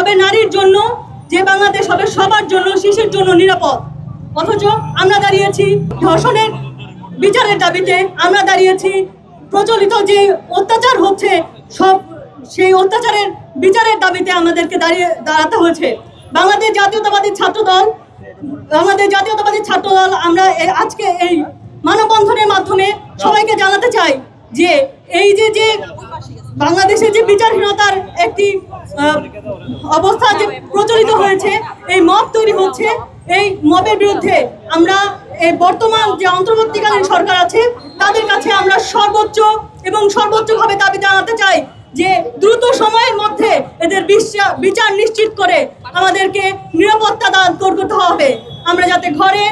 হবে নারীর জন্য, যে বাংলাদেশ হবে সবার জন্য, শিশুর জন্য নিরাপদ। অথচ আমরা দাঁড়িয়েছি ধর্ষণের বিচারের দাবিতে, আমরা দাঁড়িয়েছি প্রচলিত যে অত্যাচার হচ্ছে সেই অত্যাচারের বিচারের দাবিতে আমাদেরকে দাঁড়াতে হয়েছে। বাংলাদেশ জাতীয়তাবাদী ছাত্রদল আমরা আজকে এই মানববন্ধনের মাধ্যমে সবাইকে জানাতে চাই যে এই যে বাংলাদেশে যে বিচারহীনতার একটি অবস্থা যে প্রচলিত হয়েছে, এই মব তৈরি হচ্ছে, এই মবের বিরুদ্ধে আমরা এই বর্তমান যে অন্তর্বর্তীকালীন সরকার আছে তাদের কাছে আমরা সর্বোচ্চভাবে দাবি জানাতে চাই যে দ্রুত সময়ের মধ্যে এদের বিচার নিশ্চিত করে আমাদেরকে নিরাপত্তা দান করতে হবে, আমরা যাতে ঘরে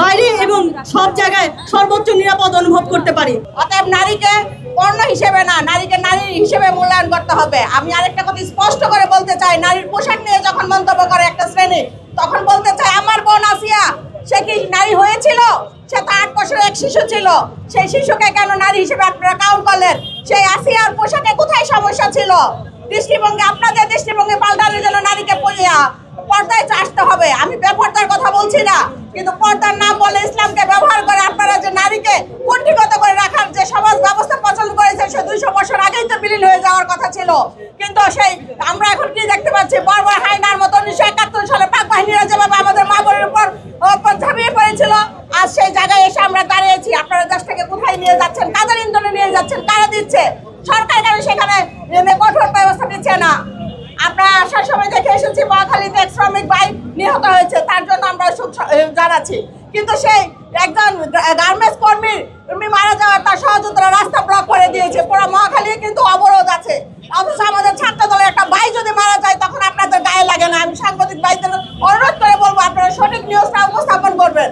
বাইরে এবং সব জায়গায় সর্বোচ্চ নিরাপদ অনুভব করতে পারি। অতএব নারীকে পণ্য হিসেবে না, নারীকে নারী হিসেবে মূল্যায়ন করতে হবে। আমি আরেকটা কথা স্পষ্ট করে বলতে চাই, নারীর পোশাক নিয়ে যখন মন্তব্য করে একটা শ্রেণী, তখন বলতে চাই আমার বোন আসিয়া সে কি নারী হয়েছিল? সে তো 8 বছরের এক শিশু ছিল। সেই শিশুকে কেন নারী হিসেবে আপনারা কাউন্ট করলেন? সেই আসিয়ার পোশাকে কোথায় সমস্যা ছিল? দৃষ্টিভঙ্গি, আপনাদের দৃষ্টিভঙ্গি পাল্টানোর জন্য নারীকে পর্দায় আসতে হবে। আমি বেপর্দার কথা বলছি না, কিন্তু পর্দার নাম বলে ইসলামকে ব্যবহার করে আপনারা যে নারীকে কুণ্ঠিগত করে রাখার যে সমাজ ব্যবস্থা প্রচলন করেছে, সে 200 বছর আগেই তো বিলীন হয়ে যাওয়ার কথা ছিল। কিন্তু সেই আমরা এখন কি দেখতে পাচ্ছি, বর্বর হায়নার মতো 1971 সালে পাক বাহিনীরা যেভাবে আমাদের মা বোনের উপর ঝাঁপিয়ে পড়েছিল, আজ সেই জায়গায় এসে আমরা দাঁড়িয়েছি। আপনারা দেশ থেকে কোথায় নিয়ে যাচ্ছেন? কাদের ইন্ধনে নিয়ে যাচ্ছেন? কারা দিচ্ছে? সরকার কেন সেখানে কঠোর ব্যবস্থা নিচ্ছে না? আপনারা আসার সময় দেখে এসেছি মহাখালীতে এক শ্রমিক ভাই নিহত হয়েছে, তার জন্য আমরা সুখ জানাচ্ছি। কিন্তু সেই একজন গার্মেন্টস কর্মী মারা যাওয়ার তার সহযোগীরা রাস্তা ব্লক করে দিয়েছে, পুরো মহাখালী কিন্তু অবরোধ আছে। অথচ আমাদের ছাত্র দলের একটা ভাই যদি মারা যায় তখন আপনাদের গায়ে লাগে না। আমি সাংবাদিক ভাইদের অনুরোধ করে বলবো আপনারা সঠিক নিউজটা উপস্থাপন করবেন।